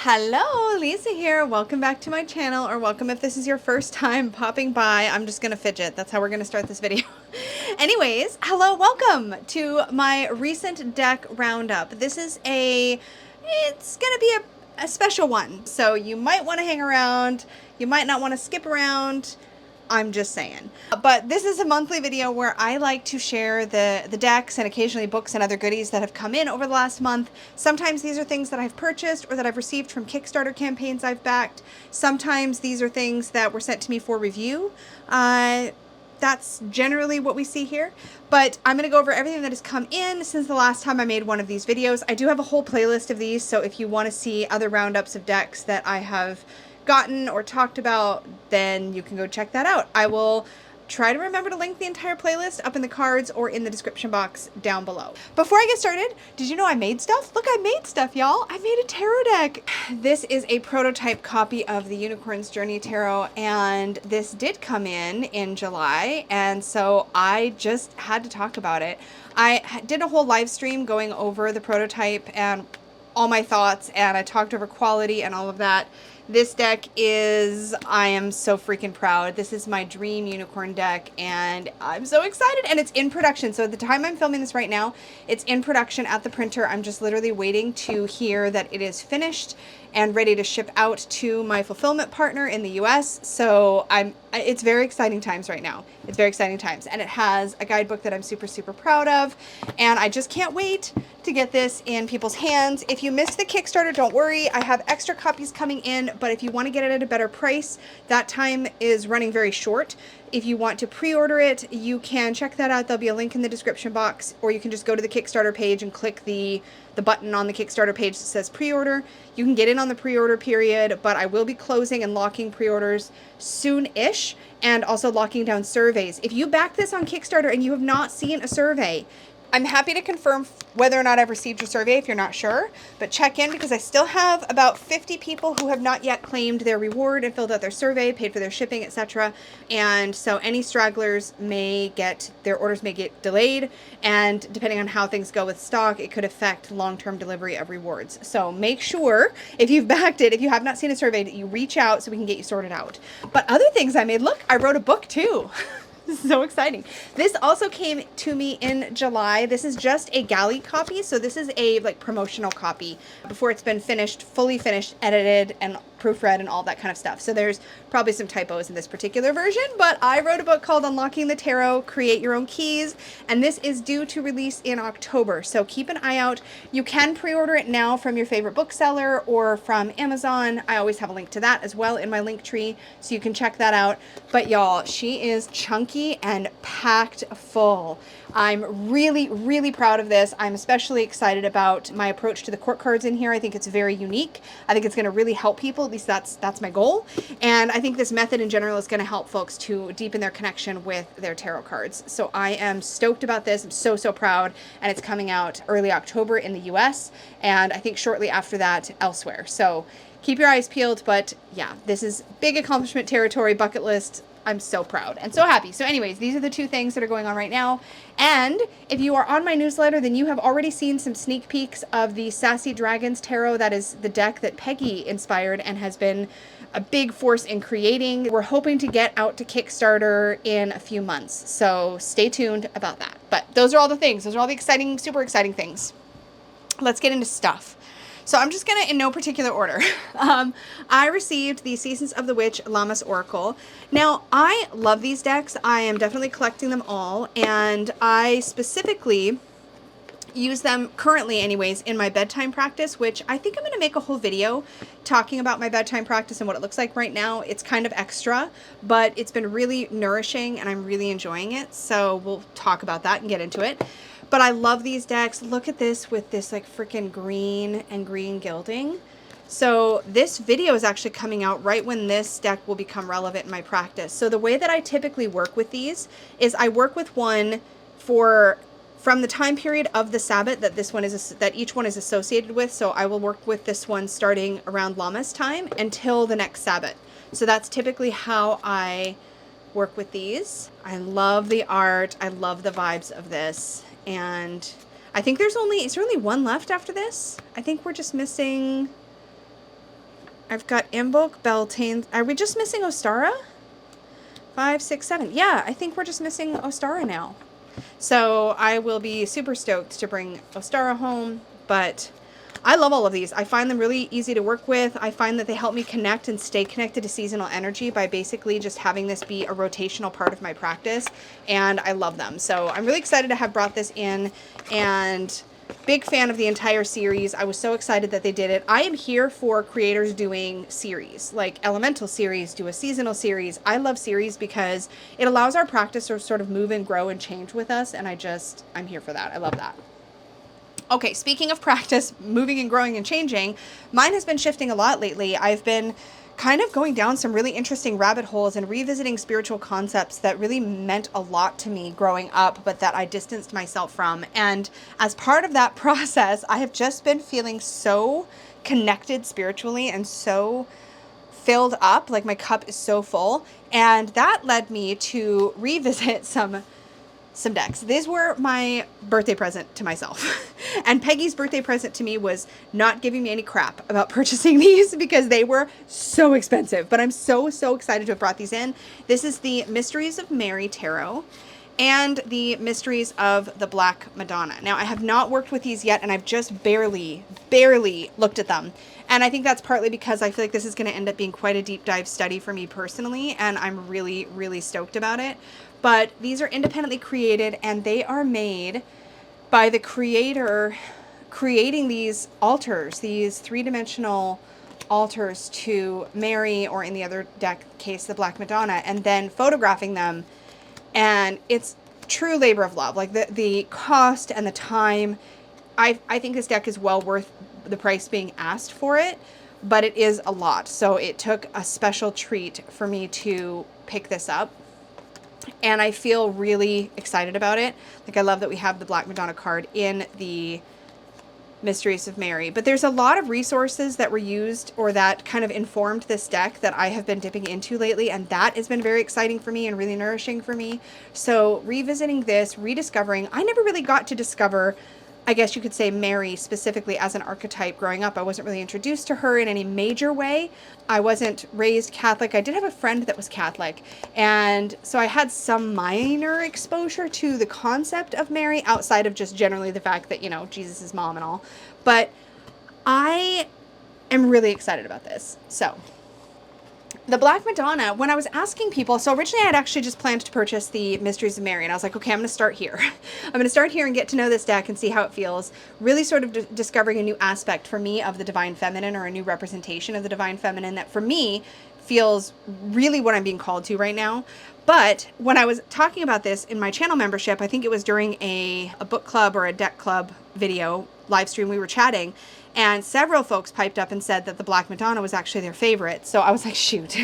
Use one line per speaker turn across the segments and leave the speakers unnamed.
Hello, Lisa here. Welcome back to my channel, or welcome if this is your first time popping by. I'm just gonna fidget. That's how we're gonna start this video. Anyways, hello, welcome to my recent deck roundup. It's gonna be a special one. So you might wanna hang around. You might not wanna skip around. I'm just saying. But this is a monthly video where I like to share the decks and occasionally books and other goodies that have come in over the last month. Sometimes these are things that I've purchased or that I've received from Kickstarter campaigns I've backed. Sometimes these are things that were sent to me for review. That's generally what we see here. But I'm going to go over everything that has come in since the last time I made one of these videos. I do have a whole playlist of these, so if you want to see other roundups of decks that I have gotten or talked about, then you can go check that out. I will try to remember to link the entire playlist up in the cards or in the description box down below. Before I get started, did you know I made stuff? Look, I made stuff, y'all. I made a tarot deck. This is a prototype copy of the Unicorn's Journey Tarot, and this did come in July, and so I just had to talk about it. I did a whole live stream going over the prototype and all my thoughts, and I talked over quality and all of that. This deck I am so freaking proud. This is my dream unicorn deck, and I'm so excited, and it's in production. So at the time I'm filming this right now, it's in production at the printer. I'm just literally waiting to hear that it is finished and ready to ship out to my fulfillment partner in the US. So it's very exciting times right now. It's very exciting times. And it has a guidebook that I'm super, super proud of. And I just can't wait to get this in people's hands. If you missed the Kickstarter, don't worry. I have extra copies coming in, but if you want to get it at a better price, that time is running very short. If you want to pre-order it, you can check that out. There'll be a link in the description box, or you can just go to the Kickstarter page and click the button on the Kickstarter page that says pre-order. You can get in on the pre-order period, but I will be closing and locking pre-orders soon-ish, and also locking down surveys. If you back this on Kickstarter and you have not seen a survey, I'm happy to confirm whether or not I've received your survey if you're not sure, but check in, because I still have about 50 people who have not yet claimed their reward and filled out their survey, paid for their shipping, etc. And so any stragglers their orders may get delayed, and depending on how things go with stock, it could affect long-term delivery of rewards. So make sure, if you've backed it, if you have not seen a survey, that you reach out so we can get you sorted out. But other things I made, look, I wrote a book too. This is so exciting. This also came to me in July. This is just a galley copy, so this is a promotional copy before it's been finished, fully finished, edited, and proofread and all that kind of stuff. So there's probably some typos in this particular version, but I wrote a book called Unlocking the Tarot, Create Your Own Keys, and this is due to release in October. So keep an eye out. You can pre-order it now from your favorite bookseller or from Amazon. I always have a link to that as well in my link tree, so you can check that out. But y'all, she is chunky and packed full. I'm really, really proud of this. I'm especially excited about my approach to the court cards in here. I think it's very unique. I think it's going to really help people. At least that's my goal. And I think this method in general is going to help folks to deepen their connection with their tarot cards. So I am stoked about this. I'm so, so proud. And it's coming out early October in the US, and I think shortly after that elsewhere. So keep your eyes peeled. But yeah, this is big accomplishment territory, bucket list. I'm so proud and so happy. So anyways, these are the two things that are going on right now. And if you are on my newsletter, then you have already seen some sneak peeks of the Sassy Dragons Tarot. That is the deck that Peggy inspired and has been a big force in creating. We're hoping to get out to Kickstarter in a few months, so stay tuned about that. But those are all the things. Those are all the exciting, super exciting things. Let's get into stuff. So I'm just going to, in no particular order, I received the Seasons of the Witch Lammas Oracle. Now, I love these decks. I am definitely collecting them all, and I specifically use them currently anyways in my bedtime practice, which I think I'm going to make a whole video talking about my bedtime practice and what it looks like right now. It's kind of extra, but it's been really nourishing and I'm really enjoying it. So we'll talk about that and get into it. But I love these decks. Look at this with this freaking green and green gilding. So this video is actually coming out right when this deck will become relevant in my practice. So the way that I typically work with these is I work with one from the time period of the Sabbath that each one is associated with. So I will work with this one starting around Lammas time until the next Sabbath. So that's typically how I work with these. I love the art. I love the vibes of this. And I think is there only one left after this? I think we're just missing I've got Invoke, Beltane. Are we just missing Ostara? 5, 6, 7. Yeah, I think we're just missing Ostara now. So I will be super stoked to bring Ostara home, but I love all of these. I find them really easy to work with. I find that they help me connect and stay connected to seasonal energy by basically just having this be a rotational part of my practice, and I love them. So I'm really excited to have brought this in, and big fan of the entire series. I was so excited that they did it. I am here for creators doing series, like Elemental series, do a seasonal series. I love series because it allows our practice to sort of move and grow and change with us, and I'm here for that. I love that. Okay, speaking of practice, moving and growing and changing, mine has been shifting a lot lately. I've been kind of going down some really interesting rabbit holes and revisiting spiritual concepts that really meant a lot to me growing up, but that I distanced myself from. And as part of that process, I have just been feeling so connected spiritually and so filled up, like my cup is so full. And that led me to revisit some decks. These were my birthday present to myself. And Peggy's birthday present to me was not giving me any crap about purchasing these because they were so expensive. But I'm so excited to have brought these in. This is the Mysteries of Mary Tarot and the Mysteries of the Black Madonna. Now, I have not worked with these yet, and I've just barely looked at them. And I think that's partly because I feel like this is going to end up being quite a deep dive study for me personally, and I'm really stoked about it. But these are independently created, and they are made by the creator creating these altars, these three-dimensional altars to Mary, or in the other deck case, the Black Madonna, and then photographing them. And it's true labor of love. Like the cost and the time, I think this deck is well worth the price being asked for it, but it is a lot. So it took a special treat for me to pick this up. And I feel really excited about it. Like, I love that we have the Black Madonna card in the Mysteries of Mary. But there's a lot of resources that were used or that kind of informed this deck that I have been dipping into lately. And that has been very exciting for me and really nourishing for me. So revisiting this, rediscovering, I never really got to discover, I guess you could say, Mary specifically as an archetype growing up. I wasn't really introduced to her in any major way. I wasn't raised Catholic. I did have a friend that was Catholic, and so I had some minor exposure to the concept of Mary outside of just generally the fact that, you know, Jesus' mom and all. But I am really excited about this. So the Black Madonna, when I was asking people, so originally I had actually just planned to purchase the Mysteries of Mary, and I was like, okay, I'm going to start here. I'm going to start here and get to know this deck and see how it feels. Really sort of discovering a new aspect for me of the Divine Feminine, or a new representation of the Divine Feminine that for me feels really what I'm being called to right now. But when I was talking about this in my channel membership, I think it was during a book club or a deck club video live stream, we were chatting, and several folks piped up and said that the Black Madonna was actually their favorite. So I was like, shoot,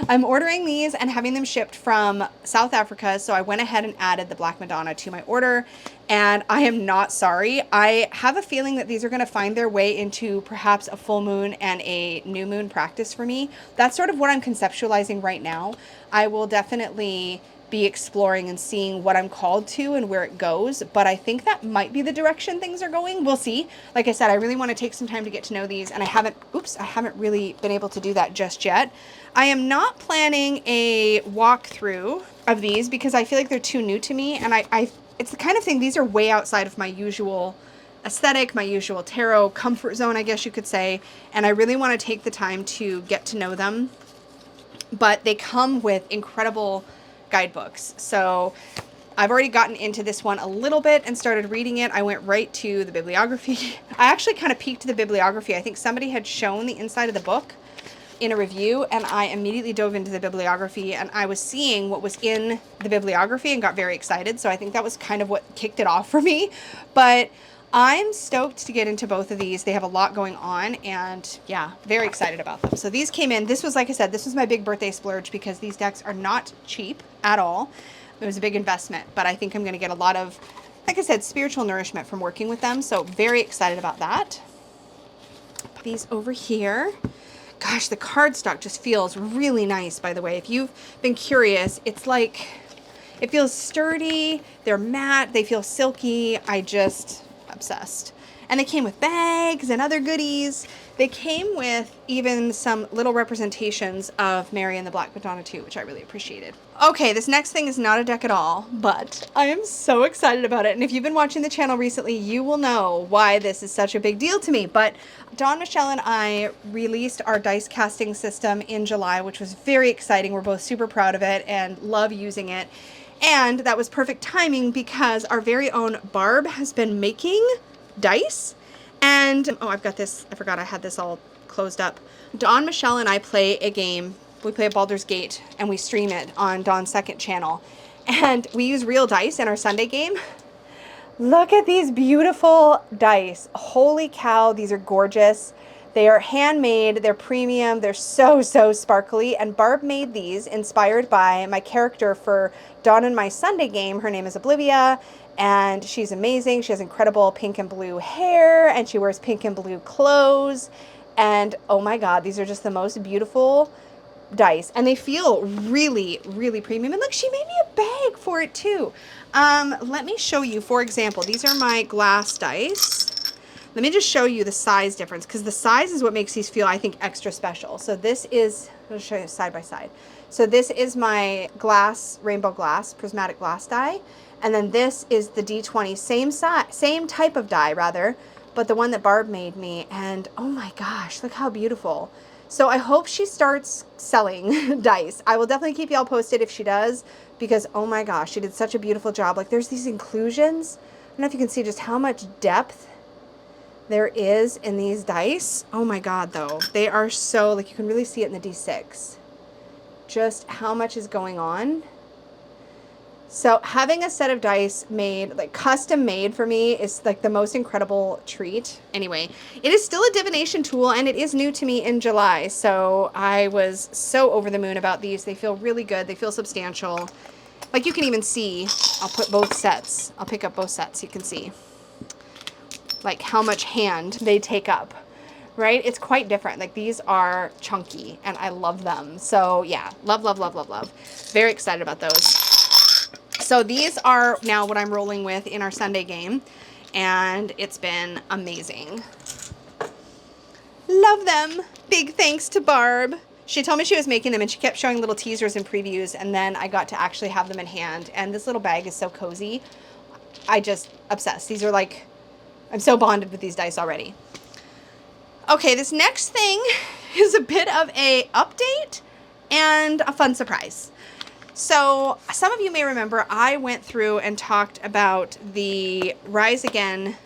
I'm ordering these and having them shipped from South Africa. So I went ahead and added the Black Madonna to my order, and I am not sorry. I have a feeling that these are going to find their way into perhaps a full moon and a new moon practice for me. That's sort of what I'm conceptualizing right now. I will definitely be exploring and seeing what I'm called to and where it goes, but I think that might be the direction things are going. We'll see. Like I said, I really want to take some time to get to know these, and I haven't really been able to do that just yet. I am not planning a walkthrough of these because I feel like they're too new to me, and it's the kind of thing, these are way outside of my usual aesthetic, my usual tarot comfort zone, I guess you could say, and I really want to take the time to get to know them. But they come with incredible guidebooks. So I've already gotten into this one a little bit and started reading it. I went right to the bibliography. I actually kind of peeked the bibliography. I think somebody had shown the inside of the book in a review, and I immediately dove into the bibliography, and I was seeing what was in the bibliography and got very excited. So I think that was kind of what kicked it off for me. But I'm stoked to get into both of these. They have a lot going on, and yeah, very excited about them. So these came in. This was, like I said, this was my big birthday splurge because these decks are not cheap at all. It was a big investment, but I think I'm going to get a lot of, like I said, spiritual nourishment from working with them. So very excited about that. Put these over here. Gosh, the cardstock just feels really nice, by the way. If you've been curious, it's like, it feels sturdy. They're matte. They feel silky. Obsessed. And they came with bags and other goodies. They came with even some little representations of Mary and the Black Madonna too, which I really appreciated. Okay, this next thing is not a deck at all, but I am so excited about it. And if you've been watching the channel recently, you will know why this is such a big deal to me. But Dawn, Michelle, and I released our dice casting system in July, which was very exciting. We're both super proud of it and love using it. And that was perfect timing because our very own Barb has been making dice. And, oh, I've got this, I forgot I had this all closed up. Dawn, Michelle, and I play a game. We play a Baldur's Gate, and we stream it on Dawn's second channel. And we use real dice in our Sunday game. Look at these beautiful dice. Holy cow, these are gorgeous. They are handmade, they're premium, they're so, so sparkly. And Barb made these inspired by my character for Dawn and my Sunday game. Her name is Oblivia. And she's amazing. She has incredible pink and blue hair, and she wears pink and blue clothes. And oh my God, these are just the most beautiful dice. And they feel really, really premium. And look, she made me a bag for it too. Let me show you, for example, these are my glass dice. Let me just show you the size difference, because the size is what makes these feel, I think, extra special. So this is, I'll show you side by side. So this is my glass, rainbow glass, prismatic glass die. And then this is the D20, same size, same type of die rather, but the one that Barb made me. And oh my gosh, look how beautiful. So I hope she starts selling dice. I will definitely keep y'all posted if she does, because oh my gosh, she did such a beautiful job. Like there's these inclusions. I don't know if you can see just how much depth there is in these dice. Oh my God though, they are so, like you can really see it in the D6. Just how much is going on. So having a set of dice made, like custom made for me, is like the most incredible treat. Anyway, it is still a divination tool, and it is new to me in July. So I was so over the moon about these. They feel really good. They feel substantial. Like you can even see, I'll put both sets. I'll pick up both sets. You can see like how much hand they take up, right? It's quite different. Like these are chunky and I love them. So yeah, love, love, love, love, love. Very excited about those. So these are now what I'm rolling with in our Sunday game, and it's been amazing. Love them. Big thanks to Barb. She told me she was making them, and she kept showing little teasers and previews, and then I got to actually have them in hand. And this little bag is so cozy. I just obsessed. These are like, I'm so bonded with these dice already. Okay, this next thing is a bit of a update and a fun surprise. So some of you may remember I went through and talked about the Rise Again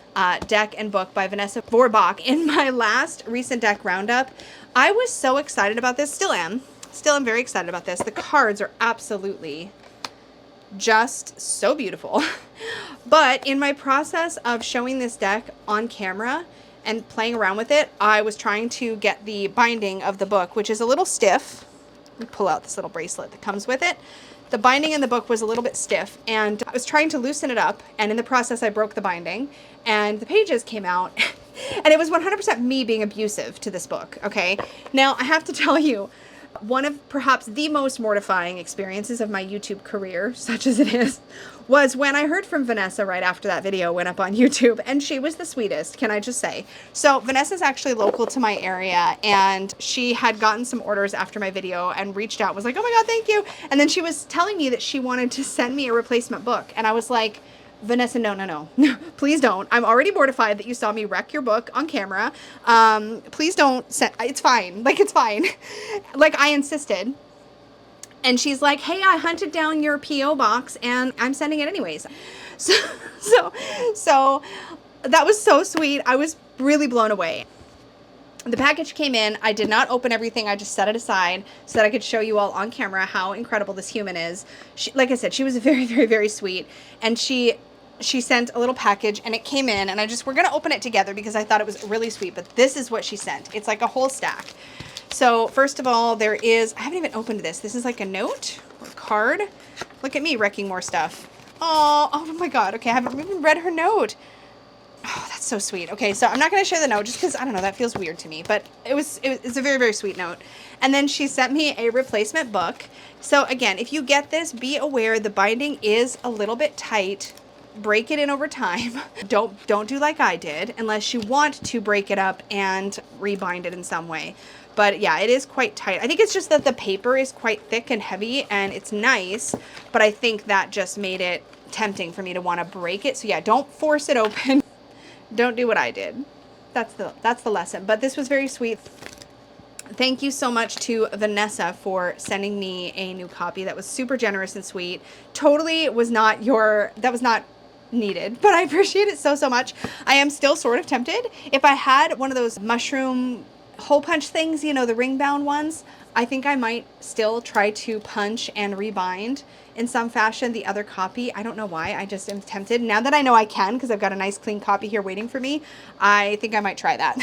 deck and book by Vanessa Vorbach in my last recent deck roundup. I was so excited about this, still am very excited about this. The cards are absolutely just so beautiful. But in my process of showing this deck on camera and playing around with it, I was trying to get the binding of the book, which is a little stiff. Let me pull out this little bracelet that comes with it. The binding in the book was a little bit stiff, and I was trying to loosen it up, and in the process I broke the binding, and the pages came out, and it was 100% me being abusive to this book, okay? Now, I have to tell you, one of perhaps the most mortifying experiences of my YouTube career, such as it is, was when I heard from Vanessa right after that video went up on YouTube, and she was the sweetest, can I just say. So Vanessa's actually local to my area, and she had gotten some orders after my video and reached out, was like, oh my God, thank you. And then she was telling me that she wanted to send me a replacement book, and I was like, Vanessa, no, please don't. I'm already mortified that you saw me wreck your book on camera. Please don't send, it's fine. Like, it's fine. Like, I insisted. And she's like, hey, I hunted down your P.O. box and I'm sending it anyways. So that was so sweet. I was really blown away. The package came in. I did not open everything. I just set it aside so that I could show you all on camera how incredible this human is. She, like I said, she was very, very, very sweet. And she sent a little package, and it came in, and we're going to open it together because I thought it was really sweet. But this is what she sent. It's like a whole stack. So first of all, there is, I haven't even opened this. This is like a note or card. Look at me wrecking more stuff. Oh my God. Okay, I haven't even read her note. Oh, that's so sweet. Okay, so I'm not going to share the note just because, I don't know, that feels weird to me. But it's a very, very sweet note. And then she sent me a replacement book. So again, if you get this, be aware the binding is a little bit tight break it in over time. Don't do like I did unless you want to break it up and rebind it in some way. But yeah, it is quite tight. I think it's just that the paper is quite thick and heavy and it's nice, but I think that just made it tempting for me to want to break it. So yeah, don't force it open. Don't do what I did. That's the lesson. But this was very sweet. Thank you so much to Vanessa for sending me a new copy. That was super generous and sweet. Totally was not that was not needed, but I appreciate it so much. I am still sort of tempted. If I had one of those mushroom hole punch things, you know, the ring bound ones, I think I might still try to punch and rebind in some fashion the other copy. I don't know why, I just am tempted. Now that I know I can, because I've got a nice clean copy here waiting for me, I think I might try that.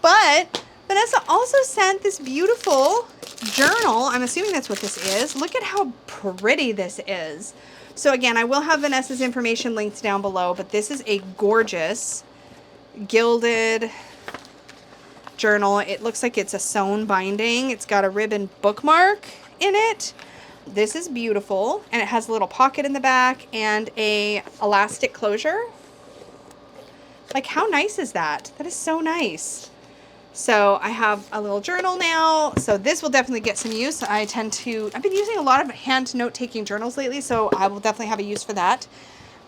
But Vanessa also sent this beautiful journal. I'm assuming that's what this is. Look at how pretty this is. So again, I will have Vanessa's information linked down below, but this is a gorgeous gilded journal. It looks like it's a sewn binding. It's got a ribbon bookmark in it. This is beautiful, and it has a little pocket in the back and a elastic closure. Like, how nice is that? That is so nice. So I have a little journal now, so this will definitely get some use. I've been using a lot of hand note-taking journals lately, so I will definitely have a use for that.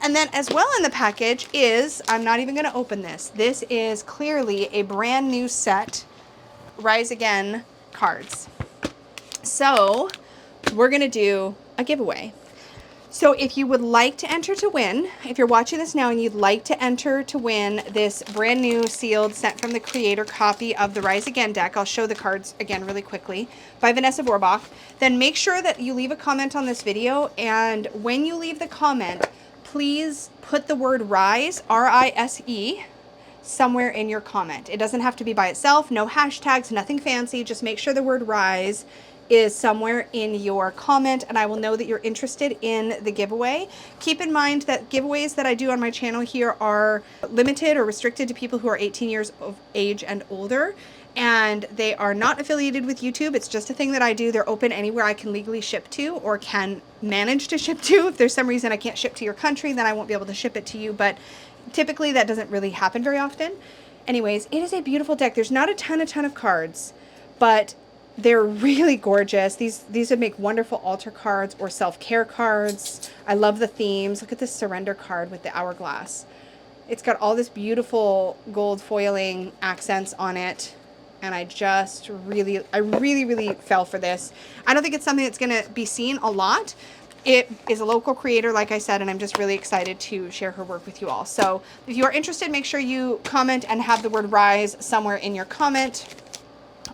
And then as well in the package is, I'm not even going to open this. This is clearly a brand new set Rise Again cards. So we're going to do a giveaway. So if you would like to enter to win, if you're watching this now and you'd like to enter to win this brand new sealed sent from the creator copy of the Rise Again deck, I'll show the cards again really quickly, by Vanessa Vorbach, then make sure that you leave a comment on this video, and when you leave the comment, please put the word RISE, R-I-S-E, somewhere in your comment. It doesn't have to be by itself, no hashtags, nothing fancy, just make sure the word RISE is somewhere in your comment, and I will know that you're interested in the giveaway. Keep in mind that giveaways that I do on my channel here are limited or restricted to people who are 18 years of age and older, and they are not affiliated with YouTube. It's just a thing that I do. They're open anywhere I can legally ship to or can manage to ship to. If there's some reason I can't ship to your country, then I won't be able to ship it to you, but typically that doesn't really happen very often. Anyways, it is a beautiful deck. There's not a ton of cards, but they're really gorgeous. These would make wonderful altar cards or self-care cards. I love the themes. Look at this surrender card with the hourglass. It's got all this beautiful gold foiling accents on it. And I really fell for this. I don't think it's something that's going to be seen a lot. It is a local creator, like I said, and I'm just really excited to share her work with you all. So if you are interested, make sure you comment and have the word RISE somewhere in your comment.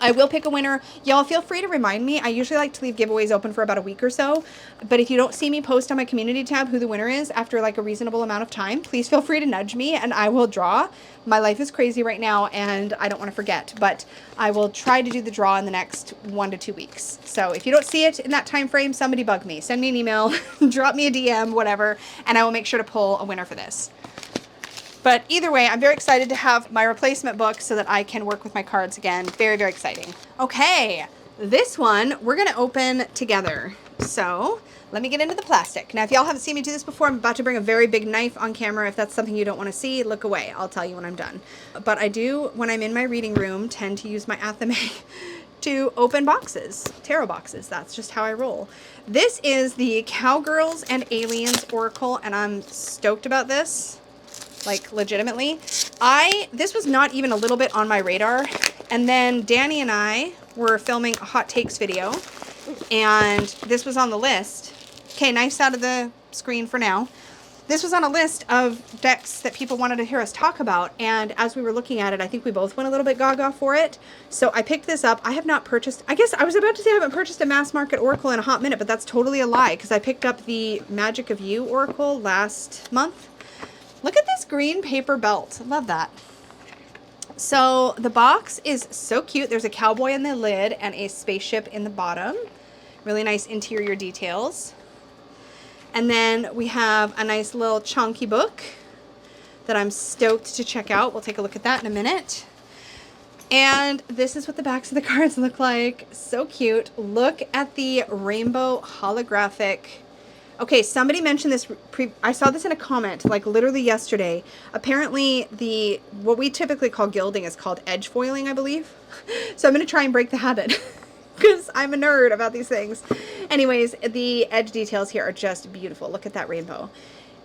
I will pick a winner. Y'all feel free to remind me. I usually like to leave giveaways open for about a week or so, but if you don't see me post on my community tab who the winner is after like a reasonable amount of time, please feel free to nudge me and I will draw. My life is crazy right now and I don't want to forget, but I will try to do the draw in the next 1 to 2 weeks. So if you don't see it in that time frame, somebody bug me. Send me an email, drop me a DM, whatever, and I will make sure to pull a winner for this. But either way, I'm very excited to have my replacement book so that I can work with my cards again. Very exciting. Okay, this one we're going to open together. So let me get into the plastic. Now, if y'all haven't seen me do this before, I'm about to bring a very big knife on camera. If that's something you don't want to see, look away. I'll tell you when I'm done. But I do, when I'm in my reading room, tend to use my athame to open boxes, tarot boxes. That's just how I roll. This is the Cowgirls and Aliens Oracle, and I'm stoked about this. Like, legitimately. This was not even a little bit on my radar. And then Danny and I were filming a hot takes video, and this was on the list. Okay, knife's out of the screen for now. This was on a list of decks that people wanted to hear us talk about, and as we were looking at it, I think we both went a little bit gaga for it. So I picked this up. I have not purchased, I guess I was about to say I haven't purchased a mass market Oracle in a hot minute, but that's totally a lie, because I picked up the Magic of You Oracle last month. Look at this green paper belt. I love that. So the box is so cute. There's a cowboy in the lid and a spaceship in the bottom. Really nice interior details. And then we have a nice little chunky book that I'm stoked to check out. We'll take a look at that in a minute. And this is what the backs of the cards look like. So cute. Look at the rainbow holographic Okay, somebody mentioned this, I saw this in a comment, like literally yesterday. Apparently what we typically call gilding is called edge foiling, I believe. So I'm going to try and break the habit because I'm a nerd about these things. Anyways, the edge details here are just beautiful. Look at that rainbow.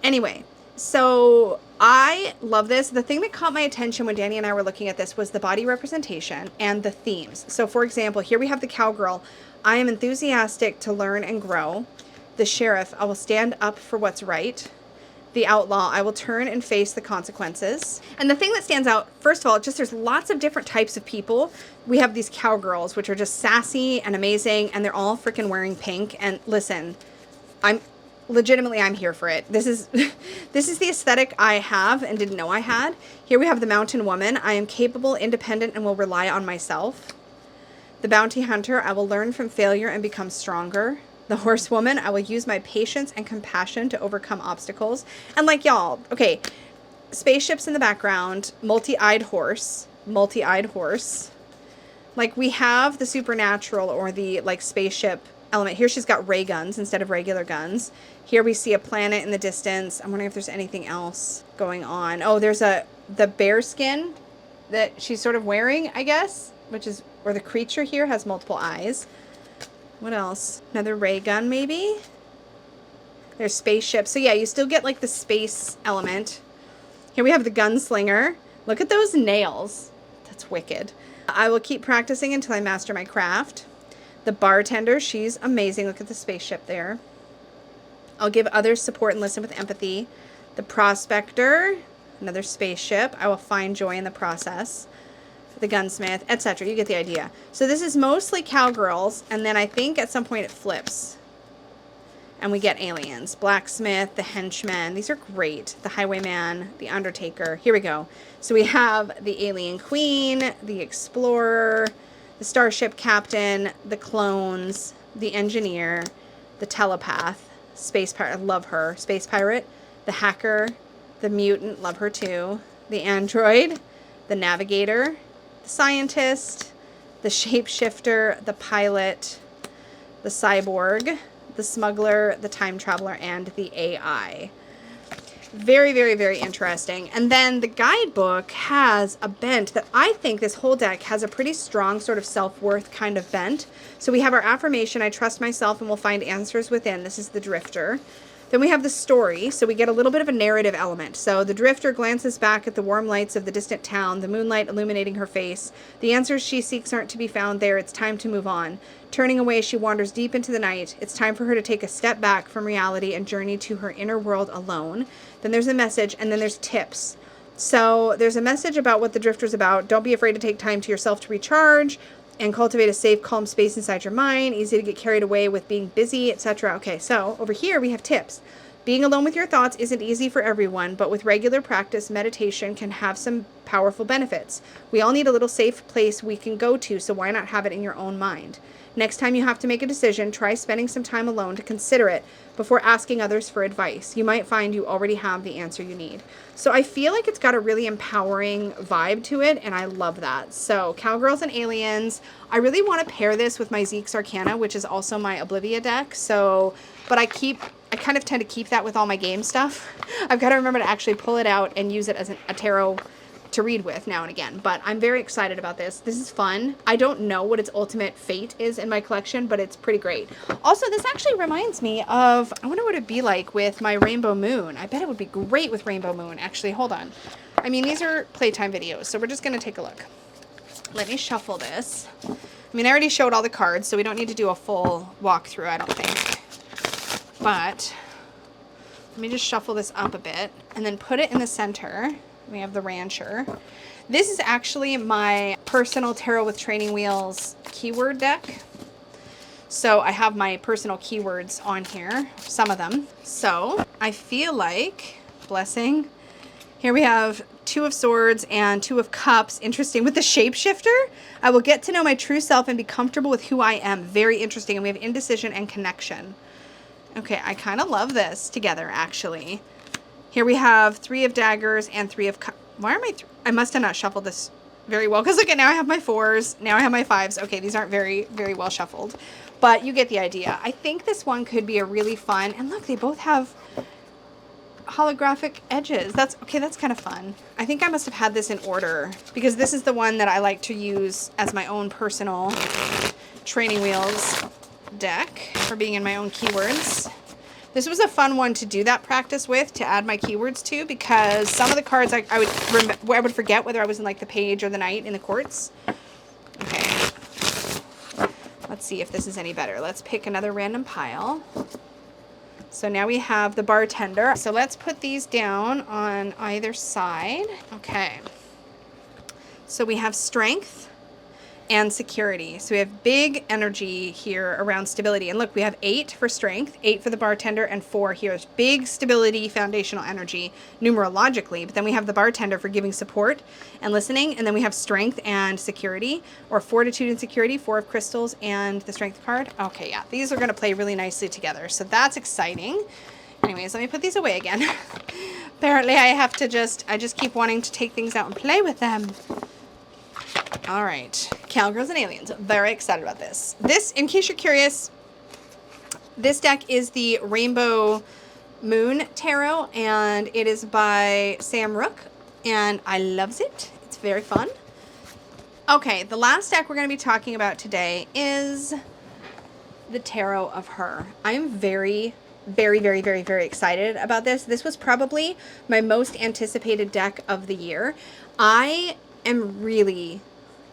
Anyway, so I love this. The thing that caught my attention when Danny and I were looking at this was the body representation and the themes. So for example, here we have the cowgirl. I am enthusiastic to learn and grow. The sheriff, I will stand up for what's right. The outlaw, I will turn and face the consequences. And the thing that stands out, first of all, just there's lots of different types of people. We have these cowgirls, which are just sassy and amazing, and they're all freaking wearing pink. And listen, I'm here for it. This is this is the aesthetic I have and didn't know I had. Here we have the mountain woman. I am capable, independent, and will rely on myself. The bounty hunter, I will learn from failure and become stronger. The horsewoman, I will use my patience and compassion to overcome obstacles. And like y'all, okay, spaceships in the background, multi-eyed horse. Like we have the supernatural or the like spaceship element. Here she's got ray guns instead of regular guns. Here we see a planet in the distance. I'm wondering if there's anything else going on. Oh, there's the bear skin that she's sort of wearing, I guess, which is, or the creature here has multiple eyes. What else? Another ray gun, maybe? There's spaceships. So yeah, you still get like the space element. Here we have the gunslinger. Look at those nails. That's wicked. I will keep practicing until I master my craft. The bartender, she's amazing. Look at the spaceship there. I'll give others support and listen with empathy. The prospector, another spaceship. I will find joy in the process. The gunsmith, etc. You get the idea. So this is mostly cowgirls, and then I think at some point it flips. And we get aliens. Blacksmith, the henchman. These are great. The highwayman, the undertaker. Here we go. So we have the alien queen, the explorer, the starship captain, the clones, the engineer, the telepath, space pirate, I love her. Space pirate, the hacker, the mutant, love her too. The android, the navigator, scientist, the shapeshifter, the pilot, the cyborg, the smuggler, the time traveler, and the AI. Very, very, very interesting. And then the guidebook has a bent that I think this whole deck has a pretty strong sort of self-worth kind of bent. So we have our affirmation, I trust myself and will find answers within. This is the drifter. Then we have the story, so we get a little bit of a narrative element. So the drifter glances back at the warm lights of the distant town, the moonlight illuminating her face. The answers she seeks aren't to be found there. It's time to move on. Turning away, she wanders deep into the night. It's time for her to take a step back from reality and journey to her inner world alone. Then there's a message, and then there's tips. So there's a message about what the drifter's about. Don't be afraid to take time to yourself to recharge and cultivate a safe, calm space inside your mind. Easy to get carried away with being busy, etc. Okay, so over here we have tips. Being alone with your thoughts isn't easy for everyone, but with regular practice, meditation can have some powerful benefits. We all need a little safe place we can go to, so why not have it in your own mind? Next time you have to make a decision, try spending some time alone to consider it before asking others for advice. You might find you already have the answer you need. So I feel like it's got a really empowering vibe to it, and I love that. So Cowgirls and Aliens. I really want to pair this with my Zeke's Arcana, which is also my Oblivia deck. So, but I kind of tend to keep that with all my game stuff. I've got to remember to actually pull it out and use it as a tarot to read with now and again, but I'm very excited about this. This is fun. I don't know what its ultimate fate is in my collection, but it's pretty great. Also, this actually reminds me of, I wonder what it'd be like with my Rainbow Moon. I bet it would be great with Rainbow Moon. Actually, hold on. I mean, these are playtime videos, so we're just going to take a look. Let me shuffle this. I mean, I already showed all the cards, so we don't need to do a full walkthrough, I don't think. But let me just shuffle this up a bit and then put it in the center. We have the Rancher. This is actually my personal Tarot with Training Wheels keyword deck. So I have my personal keywords on here, some of them. So I feel like, blessing, here we have Two of Swords and Two of Cups. Interesting. With the Shapeshifter, I will get to know my true self and be comfortable with who I am. Very interesting. And we have indecision and connection. Okay, I kind of love this together, actually. Here we have Three of Daggers and Three of Cups. Why am I must have not shuffled this very well. Because look at, now I have my 4s, now I have my 5s. Okay, these aren't very, very well shuffled. But you get the idea. I think this one could be a really fun, and look, they both have holographic edges. That's kind of fun. I think I must have had this in order because this is the one that I like to use as my own personal training wheels deck for being in my own keywords. This was a fun one to do that practice with, to add my keywords to, because some of the cards I would forget whether I was in like the page or the knight in the courts. Okay. Let's see if this is any better. Let's pick another random pile. So now we have the bartender. So let's put these down on either side. Okay. So we have strength and security. So we have big energy here around stability. And look, we have 8 for strength, 8 for the bartender, and 4 here. It's big stability, foundational energy, numerologically. But then we have the bartender for giving support and listening. And then we have strength and security, or fortitude and security, 4 of crystals and the strength card. Okay, yeah, these are going to play really nicely together. So that's exciting. Anyways, let me put these away again. Apparently I just keep wanting to take things out and play with them. All right, Cowgirls and Aliens. Very excited about this. This, in case you're curious, this deck is the Rainbow Moon Tarot, and it is by Sam Rook, and I loves it. It's very fun. Okay, the last deck we're going to be talking about today is the Tarot of Her. I'm very, very, very, very, very excited about this. This was probably my most anticipated deck of the year. I am really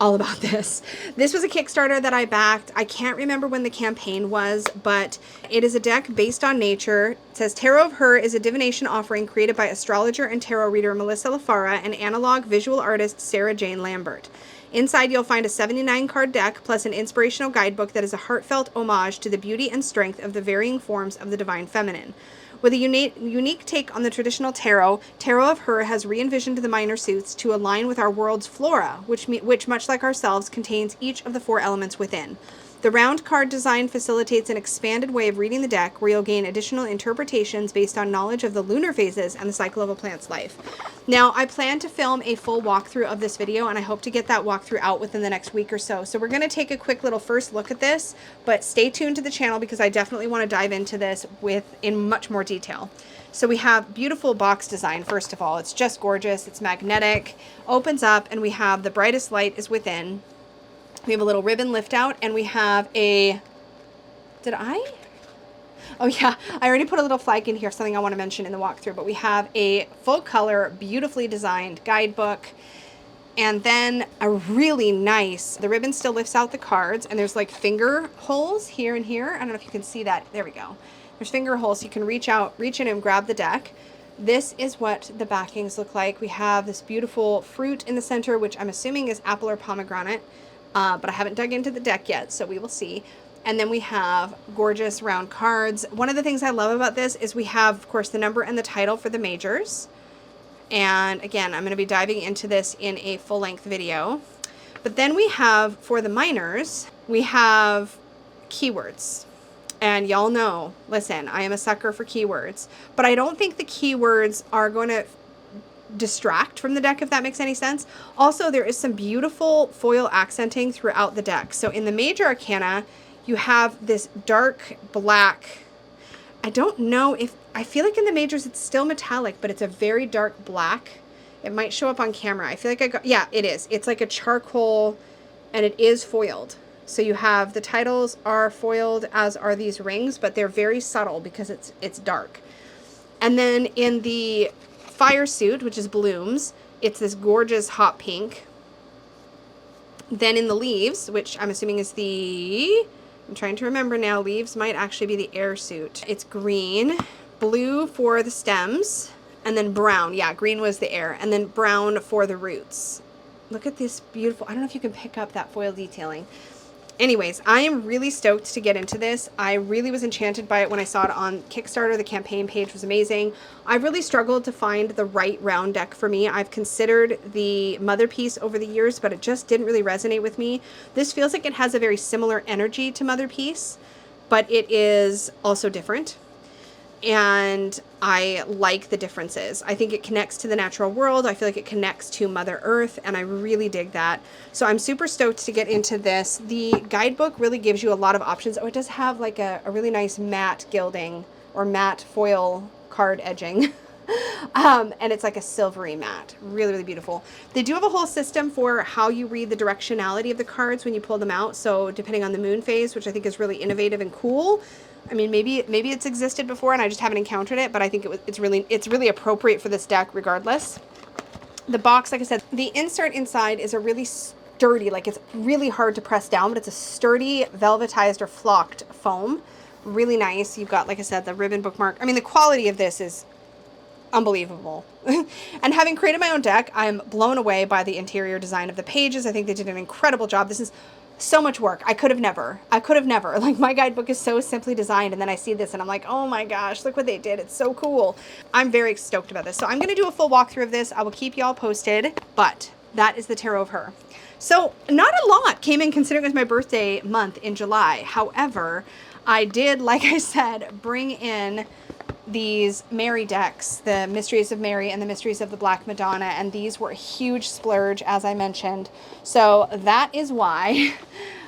all about this. This was a Kickstarter that I backed. I can't remember when the campaign was, but it is a deck based on nature. It says Tarot of Her is a divination offering created by astrologer and tarot reader Melissa LaFara and analog visual artist Sarah Jane Lambert. Inside you'll find a 79 card deck plus an inspirational guidebook that is a heartfelt homage to the beauty and strength of the varying forms of the divine feminine. With a unique take on the traditional tarot, Tarot of Her has re-envisioned the minor suits to align with our world's flora, which much like ourselves, contains each of the 4 elements within. The round card design facilitates an expanded way of reading the deck, where you'll gain additional interpretations based on knowledge of the lunar phases and the cycle of a plant's life. Now, I plan to film a full walkthrough of this video, and I hope to get that walkthrough out within the next week or so. So we're going to take a quick little first look at this, but stay tuned to the channel because I definitely want to dive into this in much more detail. So we have beautiful box design, first of all. It's just gorgeous. It's magnetic, opens up, and we have the brightest light is within. We have a little ribbon lift out, and we have a, oh yeah, I already put a little flag in here, something I want to mention in the walkthrough, but we have a full color, beautifully designed guidebook, and then a really nice, the ribbon still lifts out the cards, and there's like finger holes here and here. I don't know if you can see that. There we go. There's finger holes, so you can reach in and grab the deck. This is what the backings look like. We have this beautiful fruit in the center, which I'm assuming is apple or pomegranate. But I haven't dug into the deck yet, so we will see. And then we have gorgeous round cards. One of the things I love about this is we have, of course, the number and the title for the majors. And again, I'm going to be diving into this in a full-length video. But then we have, for the minors, we have keywords. And y'all know, listen, I am a sucker for keywords. But I don't think the keywords are going to distract from the deck, if that makes any sense. Also, there is some beautiful foil accenting throughout the deck. So in the major arcana, you have this dark black, I don't know if, I feel like in the majors it's still metallic, but it's a very dark black. It might show up on camera. I feel like yeah, it is. It's like a charcoal, and it is foiled. So you have, the titles are foiled, as are these rings, but they're very subtle because it's dark. And then in the fire suit, which is blooms, it's this gorgeous hot pink. Then in the leaves, which I'm assuming is I'm trying to remember now, leaves might actually be the air suit. It's green, blue for the stems, and then brown. Yeah, green was the air, and then brown for the roots. Look at this beautiful, I don't know if you can pick up that foil detailing. Anyways, I am really stoked to get into this. I really was enchanted by it when I saw it on Kickstarter. The campaign page was amazing. I've really struggled to find the right round deck for me. I've considered the Mother Piece over the years, but it just didn't really resonate with me. This feels like it has a very similar energy to Mother Piece, but it is also different. and I like the differences. I think it connects to the natural world. I feel like it connects to Mother Earth, and I really dig that. So I'm super stoked to get into this. The guidebook really gives you a lot of options. Oh, it does have like a really nice matte gilding or matte foil card edging. And it's like a silvery matte. Really, really beautiful. They do have a whole system for how you read the directionality of the cards when you pull them out. So depending on the moon phase, which I think is really innovative and cool. I mean, maybe it's existed before and I just haven't encountered it, but I think it's really appropriate for this deck regardless. The box, like I said, the insert inside is a really sturdy, like it's really hard to press down, but it's a sturdy velvetized or flocked foam. Really nice. You've got, like I said, the ribbon bookmark. I mean, the quality of this is unbelievable. And having created my own deck, I'm blown away by the interior design of the pages. I think they did an incredible job. This is so much work. I could have never. Like, my guidebook is so simply designed, and then I see this and I'm like, oh my gosh, look what they did. It's so cool. I'm very stoked about this. So I'm going to do a full walkthrough of this. I will keep y'all posted, but that is the Tarot of Her. So not a lot came in considering it was my birthday month in July. However, I did, like I said, bring in these Mary decks, the Mysteries of Mary and the Mysteries of the Black Madonna, and these were a huge splurge, as I mentioned. So that is why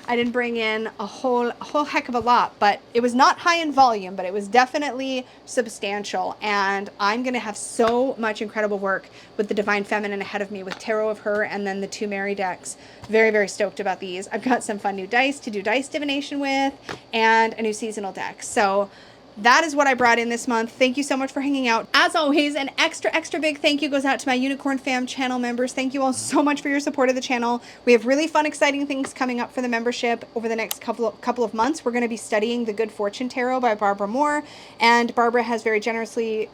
I didn't bring in a whole heck of a lot, but it was not high in volume, but it was definitely substantial. And I'm going to have so much incredible work with the Divine Feminine ahead of me with Tarot of Her and then the 2 Mary decks. Very, very stoked about these. I've got some fun new dice to do dice divination with and a new seasonal deck. So that is what I brought in this month. Thank you so much for hanging out. As always, an extra big thank you goes out to my Unicorn Fam channel members. Thank you all so much for your support of the channel. We have really fun, exciting things coming up for the membership over the next couple of months. We're going to be studying the Good Fortune Tarot by Barbara Moore, and Barbara has very generously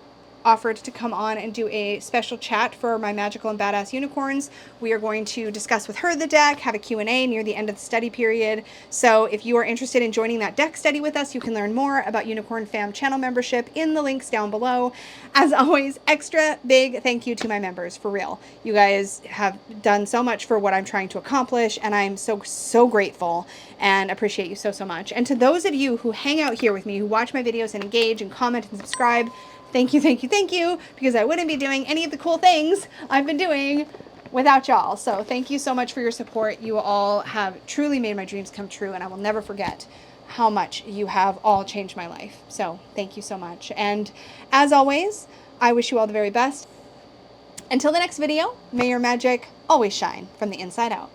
offered to come on and do a special chat for my magical and badass unicorns. We are going to discuss with her the deck, have a Q&A near the end of the study period. So if you are interested in joining that deck study with us, you can learn more about Unicorn Fam channel membership in the links down below. As always, extra big thank you to my members, for real. You guys have done so much for what I'm trying to accomplish, and I'm so grateful and appreciate you so much. And to those of you who hang out here with me, who watch my videos and engage and comment and subscribe, thank you, because I wouldn't be doing any of the cool things I've been doing without y'all. So thank you so much for your support. You all have truly made my dreams come true, and I will never forget how much you have all changed my life. So thank you so much. And as always, I wish you all the very best. Until the next video, may your magic always shine from the inside out.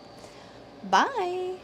Bye.